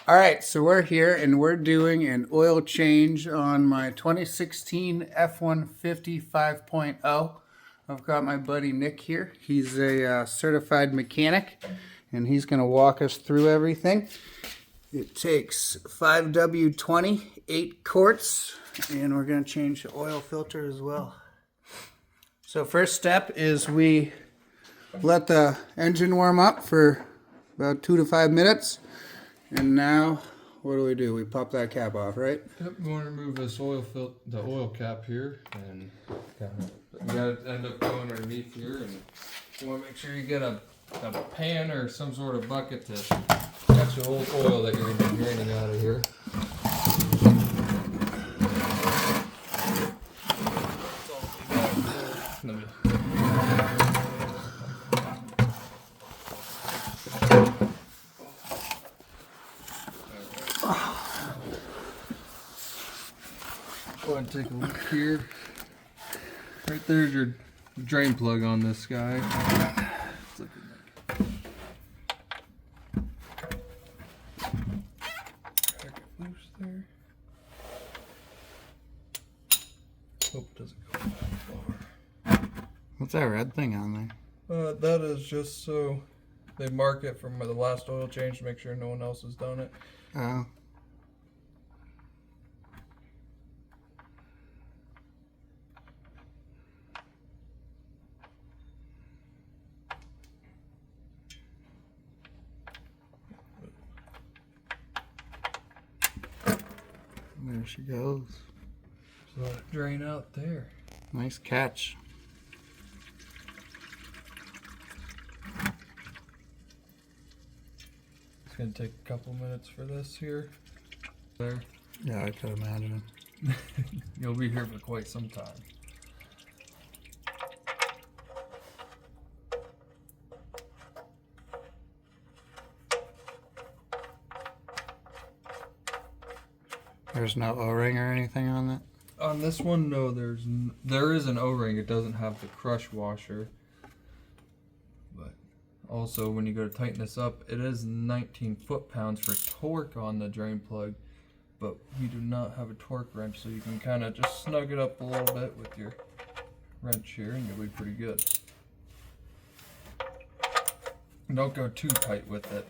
All right, so we're here and we're doing an oil change on my 2016 F-150 5.0. I've got my buddy Nick here. He's a certified mechanic and he's going to walk us through everything. It takes 5W20, 8 quarts, and we're going to change the oil filter as well. So first step is we let the engine warm up for about 2 to 5 minutes. And now, what do? We pop that cap off, right? Yep, we want to remove this the oil cap here, and you gotta end up going underneath here, and you want to make sure you get a pan or some sort of bucket to catch the old oil that you're going to be draining out of here. Go ahead and take a look here. Right there's your drain plug on this guy. It's looking like it loose there. Hope it doesn't go that far. What's that red thing on there? That is just so they mark it from the last oil change to make sure no one else has done it. Oh. There she goes. Just let it drain out there. Nice catch. It's going to take a couple minutes for this here. There. Yeah, I could imagine. You'll be here for quite some time. There's no O-ring or anything on that? On this one, no, there is an O-ring. It doesn't have the crush washer. But also, when you go to tighten this up, it is 19 foot-pounds for torque on the drain plug, but we do not have a torque wrench, so you can kind of just snug it up a little bit with your wrench here, and you'll be pretty good. Don't go too tight with it.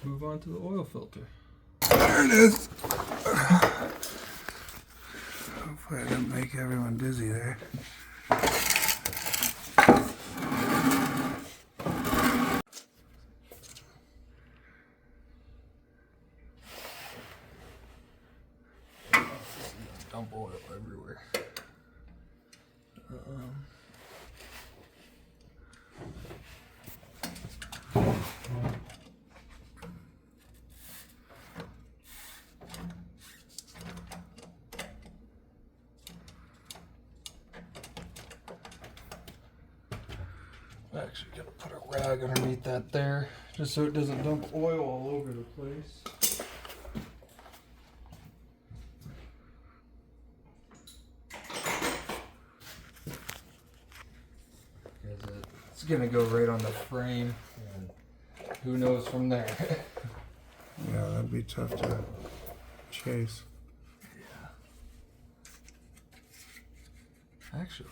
Move on to the oil filter. There it is. Hopefully I didn't make everyone dizzy there. Dump oil everywhere. Actually, gotta put a rag underneath that there, just so it doesn't dump oil all over the place. It's gonna go right on the frame, and who knows from there. Yeah, that'd be tough to chase. Yeah. Actually.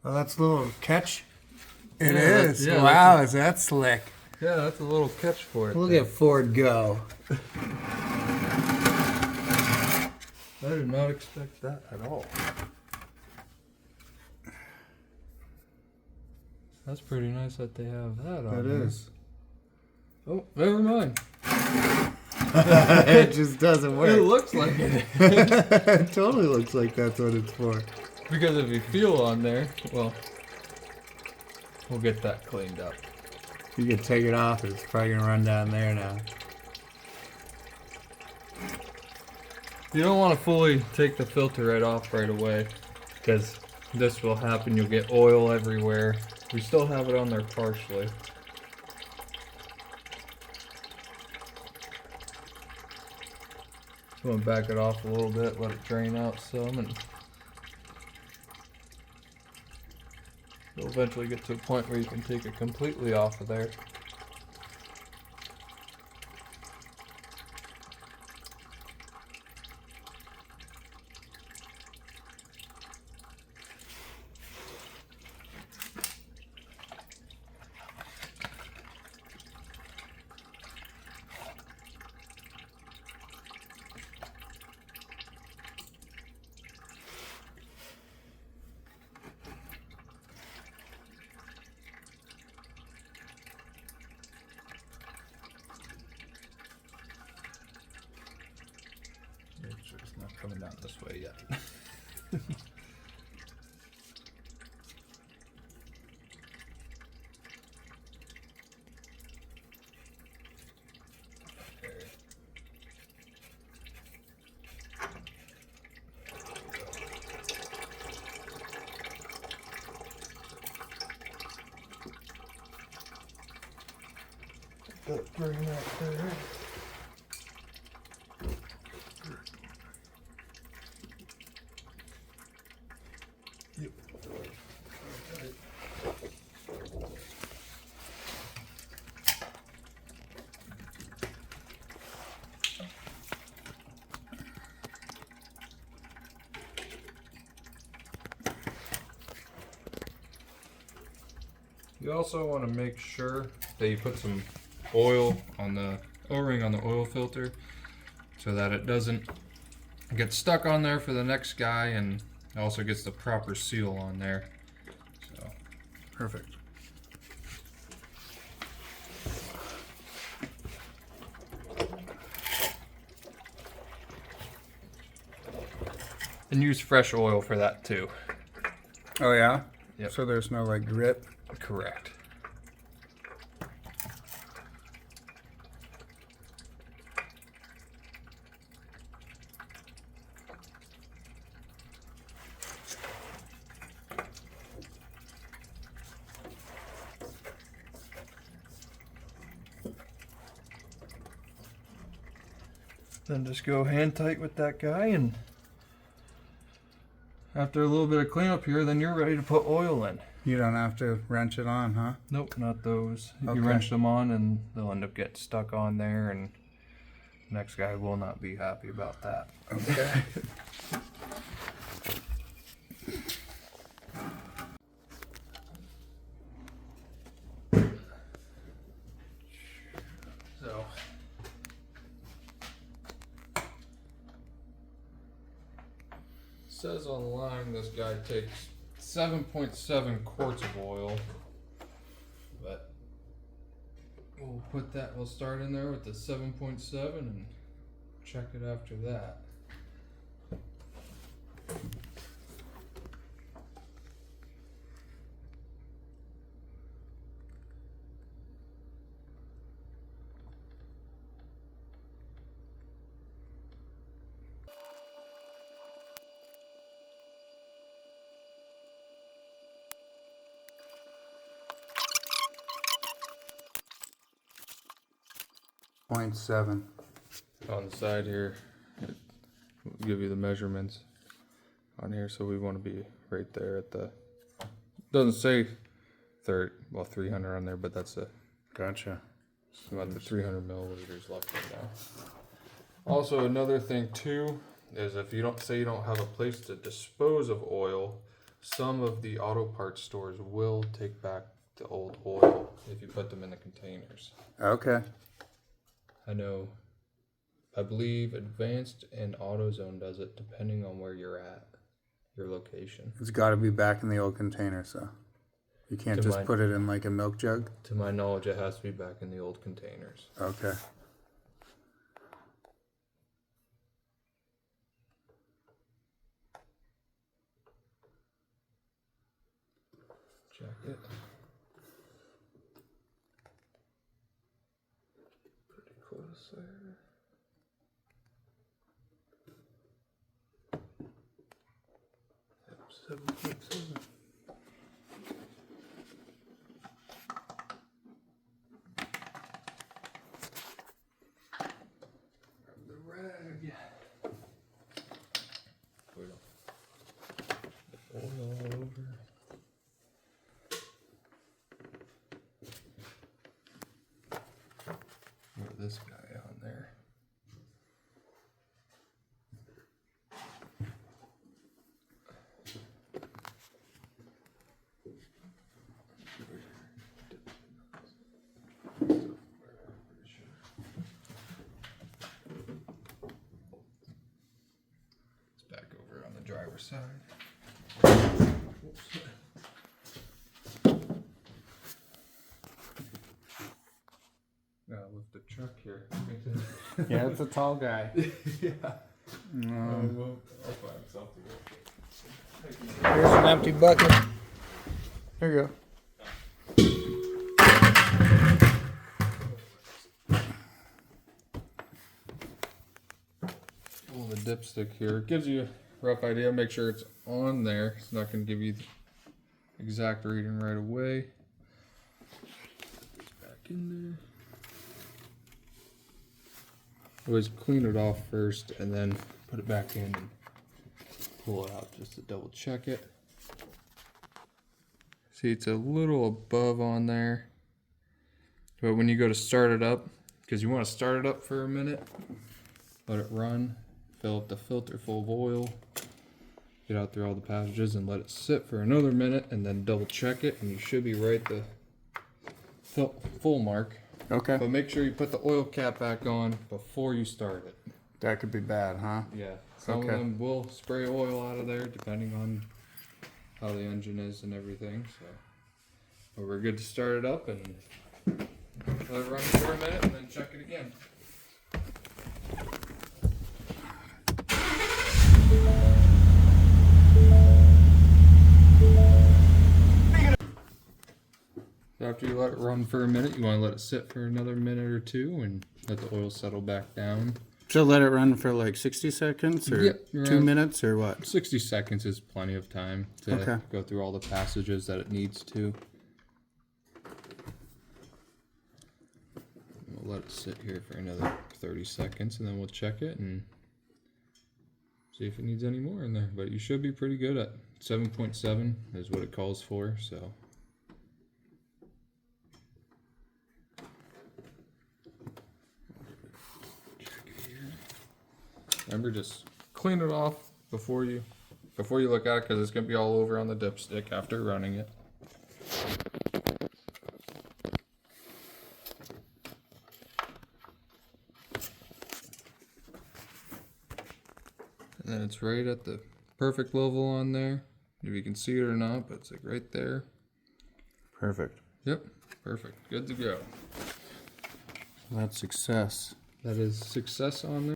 Well, that's a little catch. It Yeah, is. yeah, Wow, is that slick? Yeah, that's a little catch for it. Look at Ford go. I did not expect that at all. That's pretty nice that they have that on. That here. is. Oh, never mind. It just doesn't work. It looks like it. It totally looks like that's what it's for. Because if you feel on there, well, we'll get that cleaned up. You can take it off. It's probably gonna run down there now. You don't want to fully take the filter right off right away, because this will happen. You'll get oil everywhere. We still have it on there partially. I'm gonna back it off a little bit, let it drain out some, and you'll eventually get to a point where you can take it completely off of there. Make sure it's not coming down this way yet. Bring that there. Yep. You also want to make sure that you put some oil on the O-ring on the oil filter so that it doesn't get stuck on there for the next guy, and also gets the proper seal on there. So Perfect. and use fresh oil for that too. Oh yeah? Yep. So there's no like grip? Correct. Then just go hand tight with that guy, and after a little bit of cleanup here, then you're ready to put oil in. You don't have to wrench it on, huh? Nope, not those. Okay. You wrench them on and they'll end up getting stuck on there, and the next guy will not be happy about that. Okay. So says on the line this guy takes 7.7 quarts of oil, but we'll start in there with the 7.7 and check it after that. .7. On the side here, it will give you the measurements on here, so we want to be right there at the, doesn't say 300 on there, but that's Gotcha. about the 300 milliliters left in there. Also, another thing too is if you don't have a place to dispose of oil, some of the auto parts stores will take back the old oil if you put them in the containers. Okay. I believe Advanced and AutoZone does it depending on where you're at, your location. It's got to be back in the old container, so you can't just put it in like a milk jug? To my knowledge, it has to be back in the old containers. Okay. Check it. Pretty close there. Yep, 7.7. The rag. driver's side. With the truck here. Yeah, it's a tall guy. Yeah. Well, I'll find something. Here's an empty bucket. There you go. Pull the dipstick here. It gives you a rough idea. Make sure it's on there. It's not going to give you the exact reading right away. It's back in there. Always clean it off first and then put it back in and pull it out just to double check it. See, it's a little above on there. But when you go to start it up, because you want to start it up for a minute, let it run, fill up the filter full of oil, get out through all the passages and let it sit for another minute and then double check it and you should be right the full mark. Okay. But make sure you put the oil cap back on before you start it. That could be bad, huh? Yeah. Some of them will spray oil out of there depending on how the engine is and everything. So, but we're good to start it up and let it run for a minute and then check it again. After you let it run for a minute, you want to let it sit for another minute or two and let the oil settle back down. So let it run for like 60 seconds or Yep, 2 minutes or what? 60 seconds is plenty of time to go through all the passages that it needs to. We'll let it sit here for another 30 seconds and then we'll check it and see if it needs any more in there. But you should be pretty good at 7.7 is what it calls for, so. Remember, just clean it off before you look at it because it's going to be all over on the dipstick after running it. And then it's right at the perfect level on there. If you can see it or not, but it's like right there. Perfect. Yep, perfect. Good to go. That's success. That is success on there.